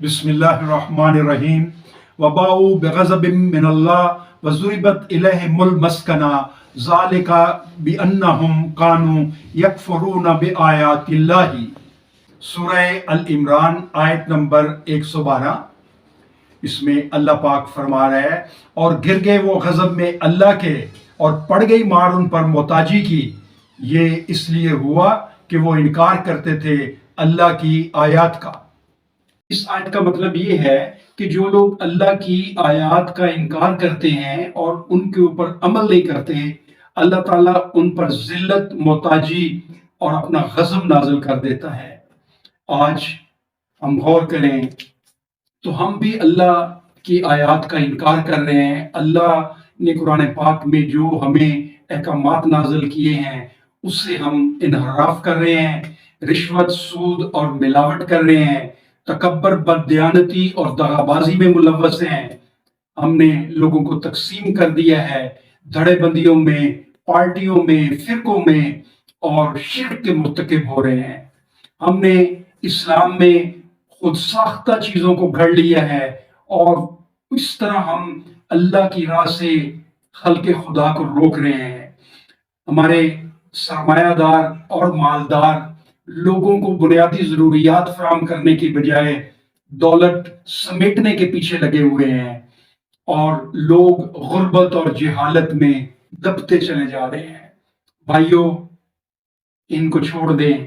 بسم اللہ الرحمن الرحیم وباؤ بغضب من اللہ وضربت الیہم المسکنہ ذالک بانہم کانوا یکفرون بآیات اللہ۔ سورہ العمران آیت نمبر 112۔ اس میں اللہ پاک فرما رہا ہے اور گر گئے وہ غضب میں اللہ کے اور پڑ گئی مار ان پر محتاجی کی، یہ اس لیے ہوا کہ وہ انکار کرتے تھے اللہ کی آیات کا۔ اس آیت کا مطلب یہ ہے کہ جو لوگ اللہ کی آیات کا انکار کرتے ہیں اور ان کے اوپر عمل نہیں کرتے، اللہ تعالیٰ ان پر ذلت، محتاجی اور اپنا غضب نازل کر دیتا ہے۔ آج ہم غور کریں تو ہم بھی اللہ کی آیات کا انکار کر رہے ہیں۔ اللہ نے قرآن پاک میں جو ہمیں احکامات نازل کیے ہیں اس سے ہم انحراف کر رہے ہیں، رشوت، سود اور ملاوٹ کر رہے ہیں، تکبر، بددیانتی اور دغابازی میں ملوث ہیں۔ ہم نے لوگوں کو تقسیم کر دیا ہے دھڑے بندیوں میں، پارٹیوں میں، فرقوں میں، اور شرک کے مرتکب ہو رہے ہیں۔ ہم نے اسلام میں خود ساختہ چیزوں کو گھڑ لیا ہے اور اس طرح ہم اللہ کی راہ سے خلق خدا کو روک رہے ہیں۔ ہمارے سرمایہ دار اور مالدار لوگوں کو بنیادی ضروریات فراہم کرنے کی بجائے دولت سمیٹنے کے پیچھے لگے ہوئے ہیں، اور لوگ غربت اور جہالت میں دبتے چلے جا رہے ہیں۔ بھائیوں، ان کو چھوڑ دیں،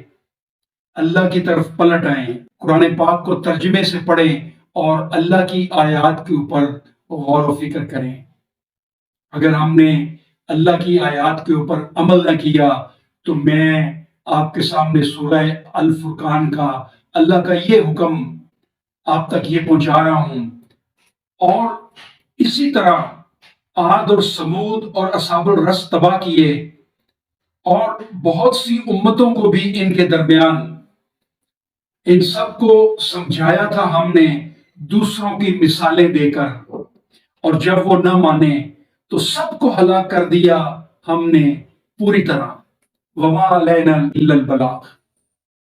اللہ کی طرف پلٹ آئیں، قرآن پاک کو ترجمے سے پڑھیں اور اللہ کی آیات کے اوپر غور و فکر کریں۔ اگر ہم نے اللہ کی آیات کے اوپر عمل نہ کیا تو میں آپ کے سامنے سورہ الفرقان کا اللہ کا یہ حکم آپ تک یہ پہنچا رہا ہوں، اور اسی طرح عاد اور سمود اور اصحاب الرس تباہ کیے، اور بہت سی امتوں کو بھی ان کے درمیان، ان سب کو سمجھایا تھا ہم نے دوسروں کی مثالیں دے کر، اور جب وہ نہ مانے تو سب کو ہلاک کر دیا ہم نے پوری طرح۔ وما علینا الا البلاغ۔